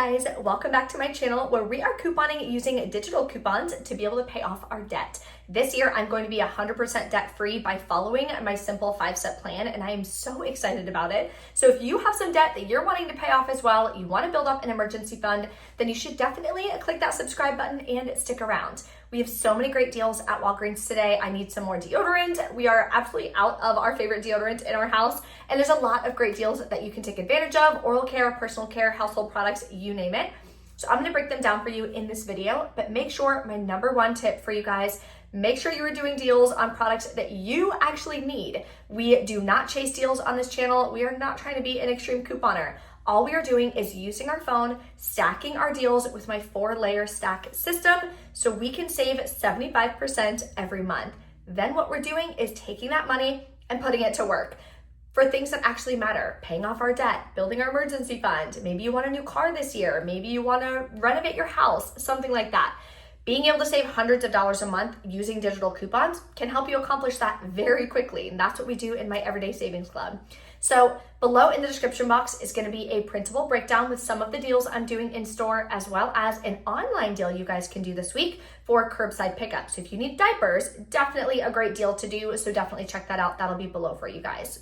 guys, welcome back to my channel where we are couponing using digital coupons to be able to pay off our debt. This year, I'm going to be 100% debt-free by following my simple 5-step plan, and I am so excited about it. So if you have some debt that you're wanting to pay off as well, you want to build up an emergency fund, then you should definitely click that subscribe button and stick around. We have so many great deals at Walgreens today. I need some more deodorant. We are absolutely out of our favorite deodorant in our house, and there's a lot of great deals that you can take advantage of: oral care, personal care, household products, you name it. So I'm gonna break them down for you in this video, but make sure, my number one tip for you guys, make sure you are doing deals on products that you actually need. We do not chase deals on this channel. We are not trying to be an extreme couponer. All we are doing is using our phone, stacking our deals with my 4-layer stack system so we can save 75% every month. Then what we're doing is taking that money and putting it to work for things that actually matter: paying off our debt, building our emergency fund. Maybe you want a new car this year. Maybe you want to renovate your house, something like that. Being able to save hundreds of dollars a month using digital coupons can help you accomplish that very quickly. And that's what we do in my Everyday Savings Club. So below in the description box is going to be a printable breakdown with some of the deals I'm doing in store, as well as an online deal you guys can do this week for curbside pickup. So if you need diapers, definitely a great deal to do. So definitely check that out. That'll be below for you guys.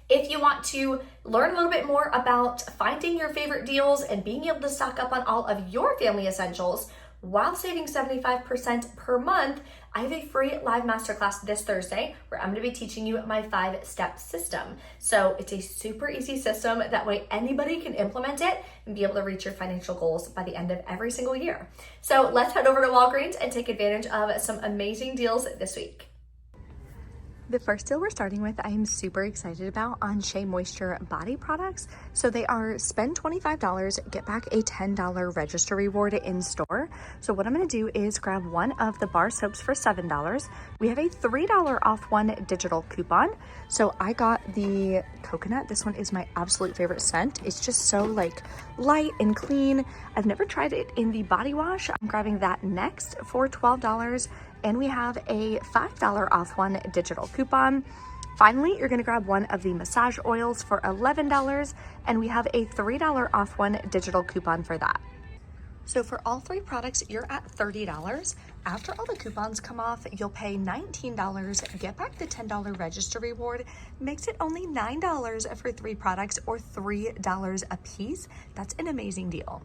If you want to learn a little bit more about finding your favorite deals and being able to stock up on all of your family essentials while saving 75% per month, I have a free live masterclass this Thursday where I'm going to be teaching you my 5-step system. So it's a super easy system. That way anybody can implement it and be able to reach your financial goals by the end of every single year. So let's head over to Walgreens and take advantage of some amazing deals this week. The first deal we're starting with, I am super excited about on Shea Moisture body products. So they are spend $25, get back a $10 register reward in store. So what I'm gonna do is grab one of the bar soaps for $7. We have a $3 off one digital coupon. So I got the coconut. This one is my absolute favorite scent. It's just so like light and clean. I've never tried it in the body wash. I'm grabbing that next for $12. And we have a $5 off one digital coupon. Finally, you're gonna grab one of the massage oils for $11, and we have a $3 off one digital coupon for that. So for all 3 products, you're at $30. After all the coupons come off, you'll pay $19, get back the $10 register reward, makes it only $9 for 3 products, or $3 a piece. That's an amazing deal.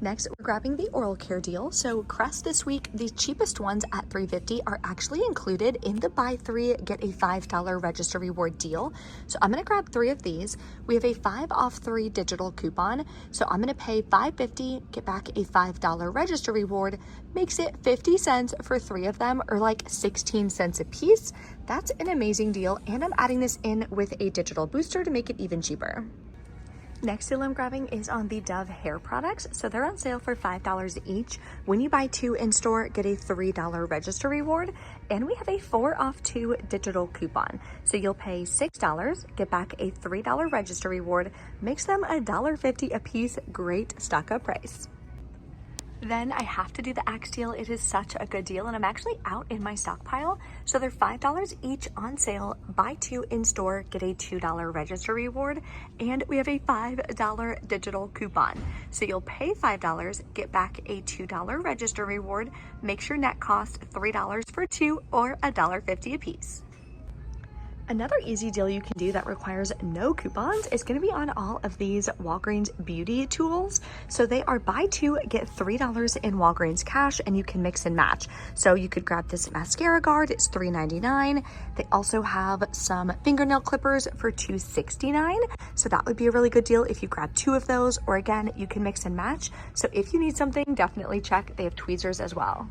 Next, we're grabbing the oral care deal. So Crest this week, the cheapest ones at $3.50 are actually included in the buy 3, get a $5 register reward deal. So I'm gonna grab 3 of these. We have a 5 off 3 digital coupon. So I'm gonna pay $5.50, get back a $5 register reward, makes it 50 cents for 3 of them, or like 16 cents a piece. That's an amazing deal. And I'm adding this in with a digital booster to make it even cheaper. Next deal I'm grabbing is on the Dove hair products. So they're on sale for $5 each. When you buy 2 in store, get a $3 register reward. And we have a 4 off 2 digital coupon. So you'll pay $6, get back a $3 register reward, makes them $1.50 a piece. Great stock up price. Then I have to do the Axe deal. It is such a good deal, and I'm actually out in my stockpile. So they're $5 each on sale. Buy 2 in store, get a $2 register reward, and we have a $5 digital coupon. So you'll pay $5, get back a $2 register reward, makes your net cost $3 for 2, or $1.50 a piece. Another easy deal you can do that requires no coupons is going to be on all of these Walgreens beauty tools. So they are buy 2, get $3 in Walgreens cash, and you can mix and match. So you could grab this mascara guard, it's $3.99. They also have some fingernail clippers for $2.69. So that would be a really good deal if you grab 2 of those, or again, you can mix and match. So if you need something, definitely check. They have tweezers as well.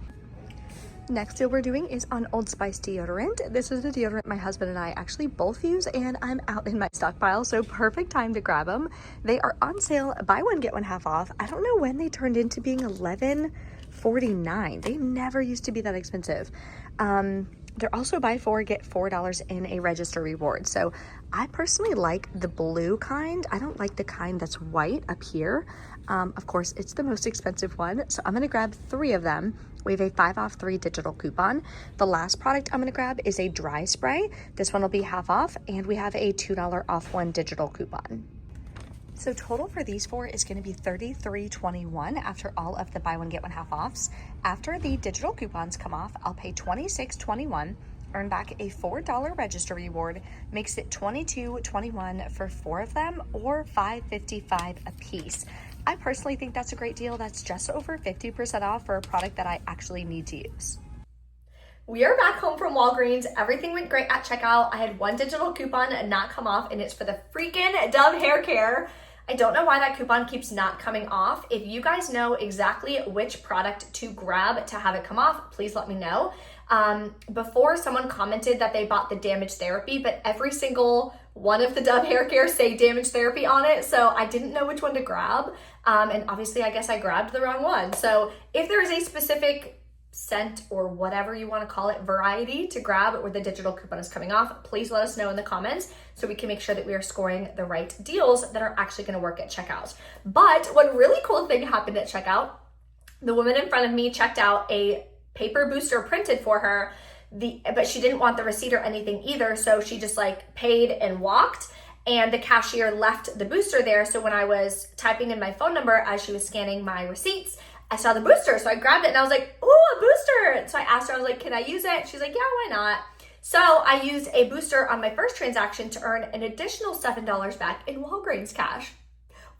Next deal we're doing is on Old Spice deodorant. This is the deodorant my husband and I actually both use, and I'm out in my stockpile, so perfect time to grab them. They are on sale, buy 1 get 1 half off. I don't know when they turned into being $11.49. They never used to be that expensive. They're also buy 4 get $4 in a register reward. So I personally like the blue kind. I don't like the kind that's white up here. Of course, it's the most expensive one. So I'm gonna grab 3 of them. We have a 5 off 3 digital coupon. The last product I'm gonna grab is a dry spray. This one will be half off, and we have a $2 off 1 digital coupon. So total for these four is going to be $33.21 after all of the buy one get one half offs. After the digital coupons come off, I'll pay $26.21, earn back a $4 register reward, makes it $22.21 for four of them, or $5.55 a piece. I personally think that's a great deal. That's just over 50% off for a product that I actually need to use. We are back home from Walgreens. Everything went great at checkout. I had one digital coupon not come off, and it's for the freaking Dove hair care. I don't know why that coupon keeps not coming off. If you guys know exactly which product to grab to have it come off, please let me know. Before, someone commented that they bought the damage therapy, but every single one of the Dove hair care say damage therapy on it, so I didn't know which one to grab. And obviously, I guess I grabbed the wrong one. So if there is a specific scent or whatever you want to call it variety to grab where the digital coupon is coming off, please let us know in the comments so we can make sure that we are scoring the right deals that are actually going to work at checkout. But one really cool thing happened at checkout. The woman in front of me checked out a paper booster printed for her, but she didn't want the receipt or anything either, so she just like paid and walked, and the cashier left the booster there. So when I was typing in my phone number as she was scanning my receipts, I saw the booster, so I grabbed it and I was like, ooh, a booster. So I asked her, I was like, can I use it? She's like, yeah, why not? So I used a booster on my first transaction to earn an additional $7 back in Walgreens cash.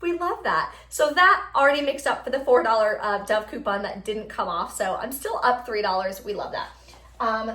We love that. So that already makes up for the $4 Dove coupon that didn't come off. So I'm still up $3. We love that.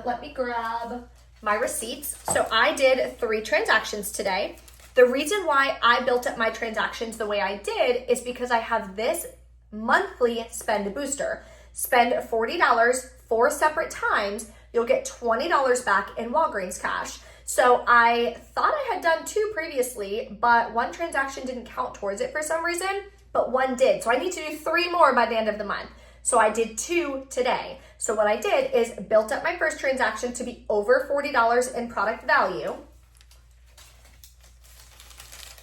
Let me grab my receipts. So I did 3 transactions today. The reason why I built up my transactions the way I did is because I have this monthly spend booster. Spend $40 4 separate times, you'll get $20 back in Walgreens cash. So I thought I had done 2 previously, but one transaction didn't count towards it for some reason, but one did. So I need to do 3 more by the end of the month. So I did 2 today. So what I did is built up my first transaction to be over $40 in product value.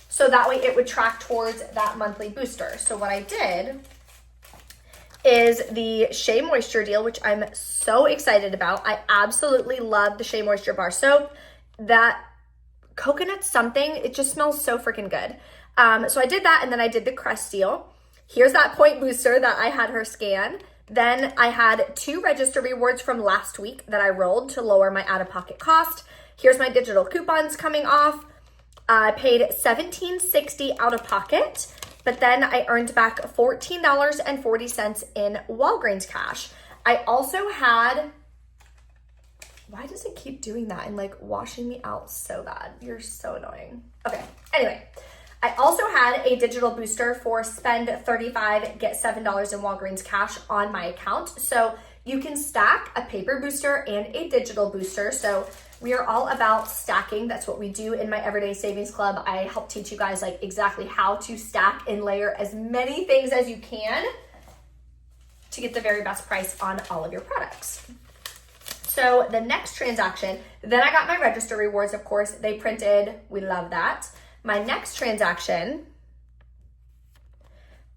So that way it would track towards that monthly booster. So what I did is the Shea Moisture deal, which I'm so excited about. I absolutely love the Shea Moisture bar soap. That coconut something, it just smells so freaking good. So I did that, and then I did the Crest deal. Here's that point booster that I had her scan. Then I had 2 register rewards from last week that I rolled to lower my out-of-pocket cost. Here's my digital coupons coming off. I paid $17.60 out of pocket, but then I earned back $14.40 in Walgreens cash. I also had, why does it keep doing that and like washing me out so bad? You're so annoying. Okay, anyway, I also had a digital booster for spend $35, get $7 in Walgreens cash on my account. So you can stack a paper booster and a digital booster. So we are all about stacking. That's what we do in my Everyday Savings Club. I help teach you guys like exactly how to stack and layer as many things as you can to get the very best price on all of your products. So the next transaction, then I got my register rewards, of course, they printed, we love that. My next transaction,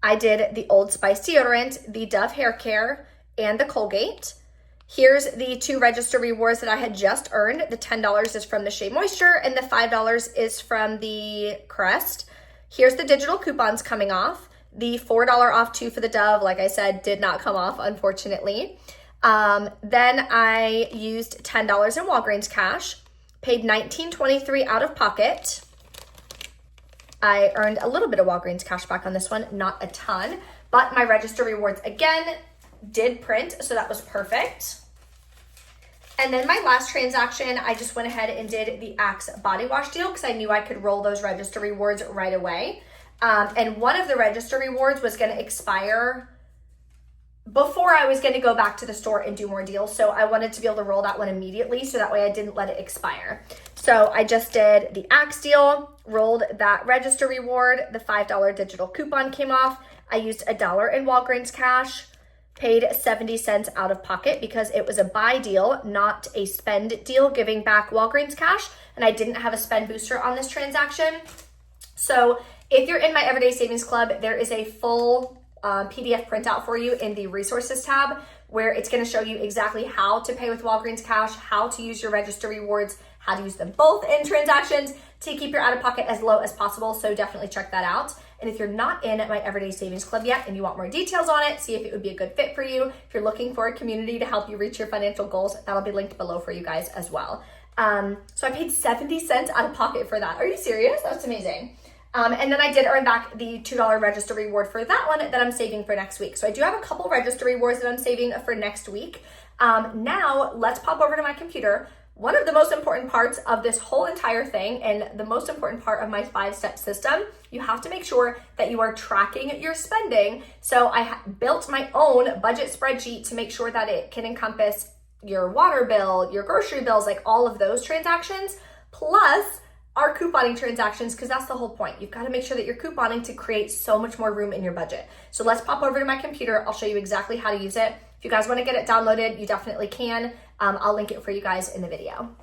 I did the Old Spice deodorant, the Dove hair care, and the Colgate. Here's the 2 register rewards that I had just earned. The $10 is from the Shea Moisture and the $5 is from the Crest. Here's the digital coupons coming off. The $4 off 2 for the Dove, like I said, did not come off, unfortunately. Then I used $10 in Walgreens cash, paid $19.23 out of pocket. I earned a little bit of Walgreens cash back on this one, not a ton, but my register rewards again did print, so that was perfect. And then my last transaction, I just went ahead and did the Axe body wash deal because I knew I could roll those register rewards right away. And one of the register rewards was going to expire before I was going to go back to the store and do more deals. So I wanted to be able to roll that one immediately so that way I didn't let it expire. So I just did the Axe deal, rolled that register reward, the $5 digital coupon came off. I used $1 in Walgreens cash, paid 70 cents out of pocket because it was a buy deal, not a spend deal, giving back Walgreens cash, and I didn't have a spend booster on this transaction. So if you're in my Everyday Savings Club, there is a full PDF printout for you in the resources tab where it's going to show you exactly how to pay with Walgreens cash, how to use your register rewards, how to use them both in transactions to keep your out-of-pocket as low as possible. So definitely check that out. And if you're not in my Everyday Savings Club yet and you want more details on it, see if it would be a good fit for you. If you're looking for a community to help you reach your financial goals, that'll be linked below for you guys as well. So I paid 70 cents out of pocket for that. Are you serious? That's amazing. And then I did earn back the $2 register reward for that one that I'm saving for next week. So I do have a couple register rewards that I'm saving for next week. Now let's pop over to my computer. One of the most important parts of this whole entire thing, and the most important part of my 5-step system, you have to make sure that you are tracking your spending. So I built my own budget spreadsheet to make sure that it can encompass your water bill, your grocery bills, like all of those transactions, plus our couponing transactions, because that's the whole point. You've got to make sure that you're couponing to create so much more room in your budget. So let's pop over to my computer. I'll show you exactly how to use it. If you guys want to get it downloaded, you definitely can. I'll link it for you guys in the video.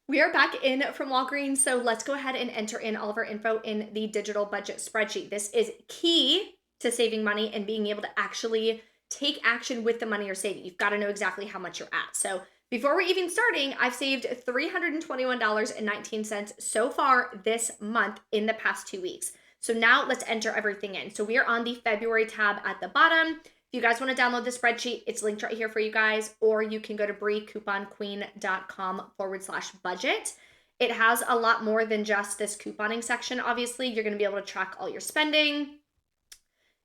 We are back in from Walgreens, so let's go ahead and enter in all of our info in the digital budget spreadsheet. This is key to saving money and being able to actually take action with the money you're saving. You've got to know exactly how much you're at. So before we're even starting, I've saved $321.19 so far this month in the past 2 weeks. So now let's enter everything in. So we are on the February tab at the bottom. If you guys want to download the spreadsheet, it's linked right here for you guys, or you can go to briecouponqueen.com/budget. It has a lot more than just this couponing section. Obviously, you're going to be able to track all your spending.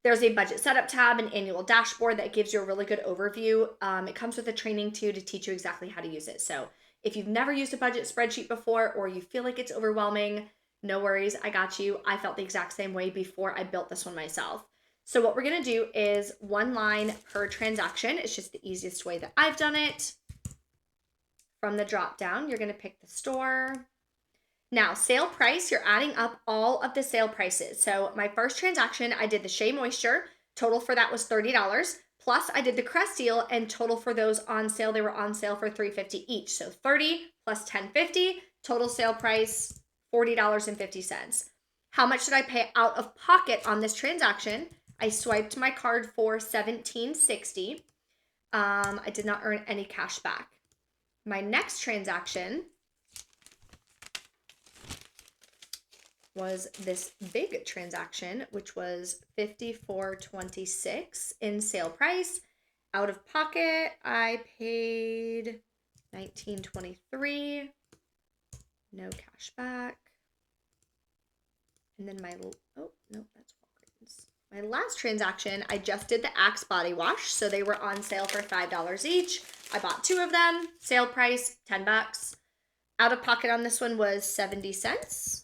There's a budget setup tab, an annual dashboard that gives you a really good overview. It comes with a training too to teach you exactly how to use it. So if you've never used a budget spreadsheet before, or you feel like it's overwhelming, no worries, I got you. I felt the exact same way before I built this one myself. So what we're gonna do is one line per transaction. It's just the easiest way that I've done it. From the drop down, you're gonna pick the store. Now, sale price, you're adding up all of the sale prices. So my first transaction, I did the Shea Moisture. Total for that was $30. Plus I did the Crest deal, and total for those on sale, they were on sale for $3.50 each. So 30 plus $10.50, total sale price, $40.50. How much did I pay out of pocket on this transaction? I swiped my card for $17.60. I did not earn any cash back. My next transaction was this big transaction, which was $54.26 in sale price. Out of pocket, I paid $19.23. No cash back. And then my, oh, no, that's Walgreens. My last transaction, I just did the Axe body wash. So they were on sale for $5 each. I bought 2 of them. Sale price, $10. Out of pocket on this one was 70 cents.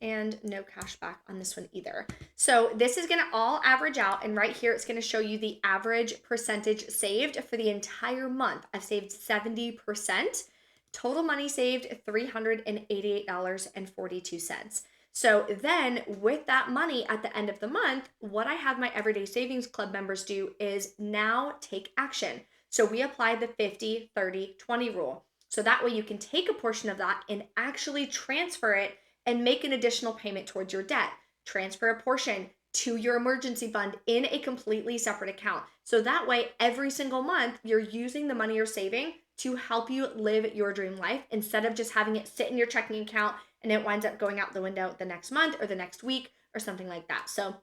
And no cash back on this one either. So this is going to all average out, and right here it's going to show you the average percentage saved for the entire month. I've saved 70%. Total money saved $388.42. So then with that money at the end of the month, what I have my Everyday Savings Club members do is now take action. So we apply the 50-30-20 rule. So that way you can take a portion of that and actually transfer it and make an additional payment towards your debt. Transfer a portion to your emergency fund in a completely separate account. So that way, every single month, you're using the money you're saving to help you live your dream life instead of just having it sit in your checking account and it winds up going out the window the next month or the next week or something like that. So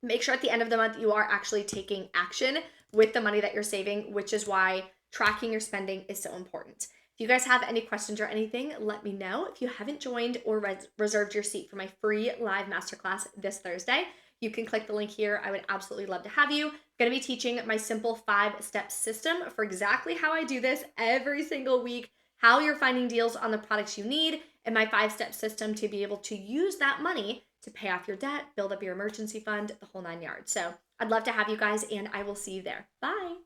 make sure at the end of the month, you are actually taking action with the money that you're saving, which is why tracking your spending is so important. If you guys have any questions or anything, let me know. If you haven't joined or reserved your seat for my free live masterclass this Thursday, you can click the link here. I would absolutely love to have you. I'm going to be teaching my simple 5-step system for exactly how I do this every single week, how you're finding deals on the products you need, and my 5-step system to be able to use that money to pay off your debt, build up your emergency fund, the whole 9 yards. So I'd love to have you guys, and I will see you there. Bye.